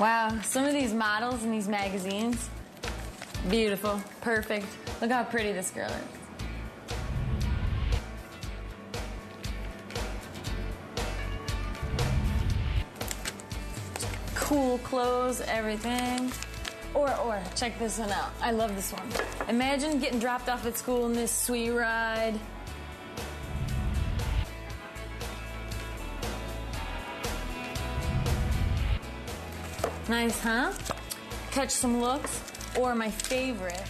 Wow, some of these models in these magazines, beautiful, perfect. Look how pretty this girl is. Cool clothes, everything. Or, check this one out. I love this one. Imagine getting dropped off at school in this sweet ride. Nice, huh? Catch some looks. Or my favorite.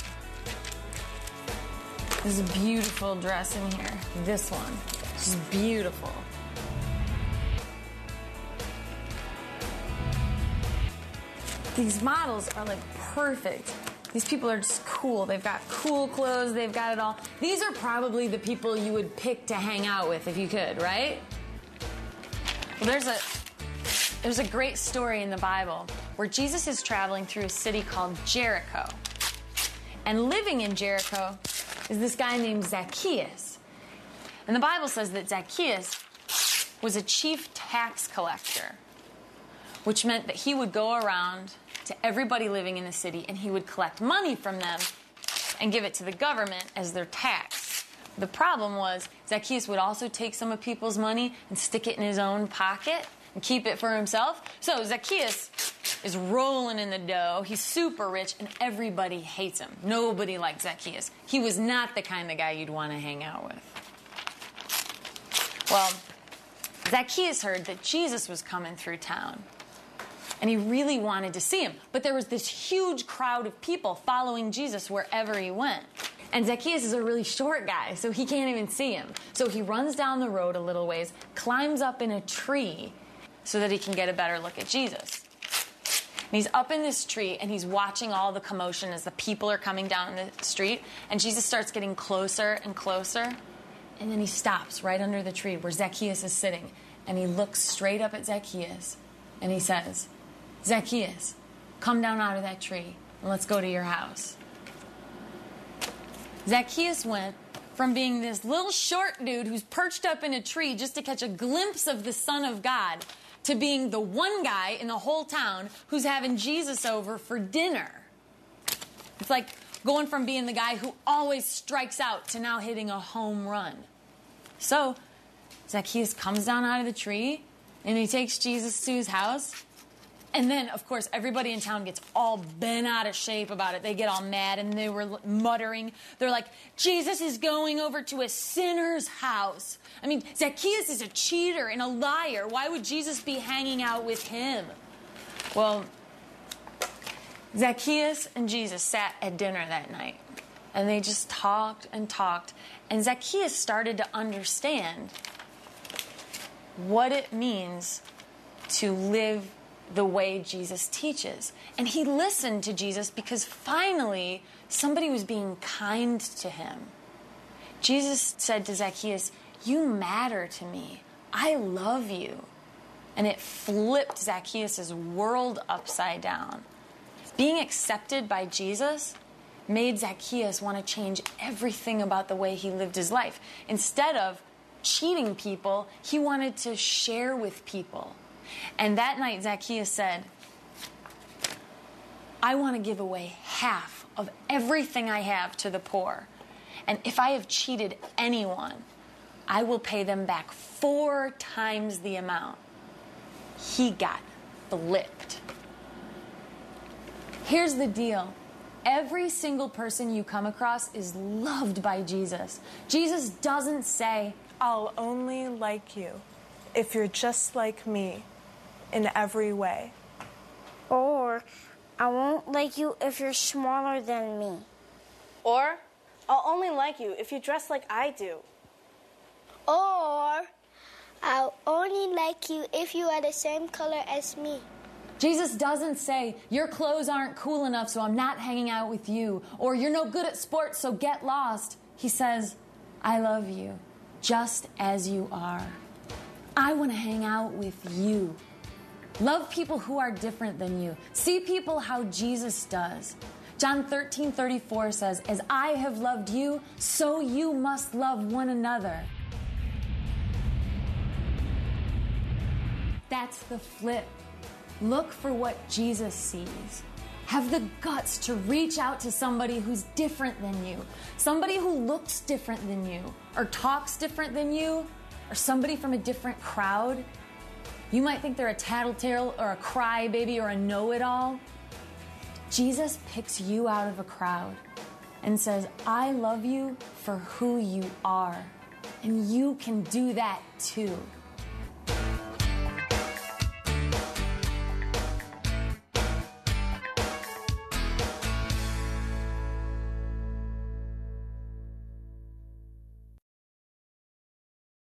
This is a beautiful dress in here. This one. Just beautiful. These models are like perfect. These people are just cool. They've got cool clothes. They've got it all. These are probably the people you would pick to hang out with if you could, right? Well, there's a great story in the Bible where Jesus is traveling through a city called Jericho. And living in Jericho is this guy named Zacchaeus. And the Bible says that Zacchaeus was a chief tax collector, which meant that he would go around to everybody living in the city and he would collect money from them and give it to the government as their tax. The problem was Zacchaeus would also take some of people's money and stick it in his own pocket and keep it for himself. So Zacchaeus is rolling in the dough. He's super rich and everybody hates him. Nobody liked Zacchaeus. He was not the kind of guy you'd want to hang out with. Well, Zacchaeus heard that Jesus was coming through town. And he really wanted to see him. But there was this huge crowd of people following Jesus wherever he went. And Zacchaeus is a really short guy, so he can't even see him. So he runs down the road a little ways, climbs up in a tree so that he can get a better look at Jesus. And he's up in this tree, and he's watching all the commotion as the people are coming down the street. And Jesus starts getting closer and closer. And then he stops right under the tree where Zacchaeus is sitting. And he looks straight up at Zacchaeus, and he says, "Zacchaeus, come down out of that tree and let's go to your house." Zacchaeus went from being this little short dude who's perched up in a tree just to catch a glimpse of the Son of God to being the one guy in the whole town who's having Jesus over for dinner. It's like going from being the guy who always strikes out to now hitting a home run. So Zacchaeus comes down out of the tree and he takes Jesus to his house. And then, of course, everybody in town gets all bent out of shape about it. They get all mad, and they were muttering. They're like, Jesus is going over to a sinner's house. I mean, Zacchaeus is a cheater and a liar. Why would Jesus be hanging out with him? Well, Zacchaeus and Jesus sat at dinner that night, and they just talked and talked. And Zacchaeus started to understand what it means to live the way Jesus teaches. And he listened to Jesus because finally somebody was being kind to him. Jesus said to Zacchaeus, "You matter to me. I love you." And it flipped Zacchaeus' world upside down. Being accepted by Jesus made Zacchaeus want to change everything about the way he lived his life. Instead of cheating people, he wanted to share with people. And that night, Zacchaeus said, "I want to give away half of everything I have to the poor. And if I have cheated anyone, I will pay them back 4 times the amount." He got flipped. Here's the deal. Every single person you come across is loved by Jesus. Jesus doesn't say, "I'll only like you if you're just like me in every way." Or, "I won't like you if you're smaller than me." Or, "I'll only like you if you dress like I do." Or, "I'll only like you if you are the same color as me." Jesus doesn't say, "Your clothes aren't cool enough, so I'm not hanging out with you," or "You're no good at sports, so get lost." He says, "I love you just as you are. I want to hang out with you. Love people who are different than you. See people how Jesus does." John 13:34 says, "As I have loved you, so you must love one another." That's the flip. Look for what Jesus sees. Have the guts to reach out to somebody who's different than you, somebody who looks different than you, or talks different than you, or somebody from a different crowd. You might think they're a tattletale or a crybaby or a know-it-all. Jesus picks you out of a crowd and says, I love you for who you are. And you can do that too.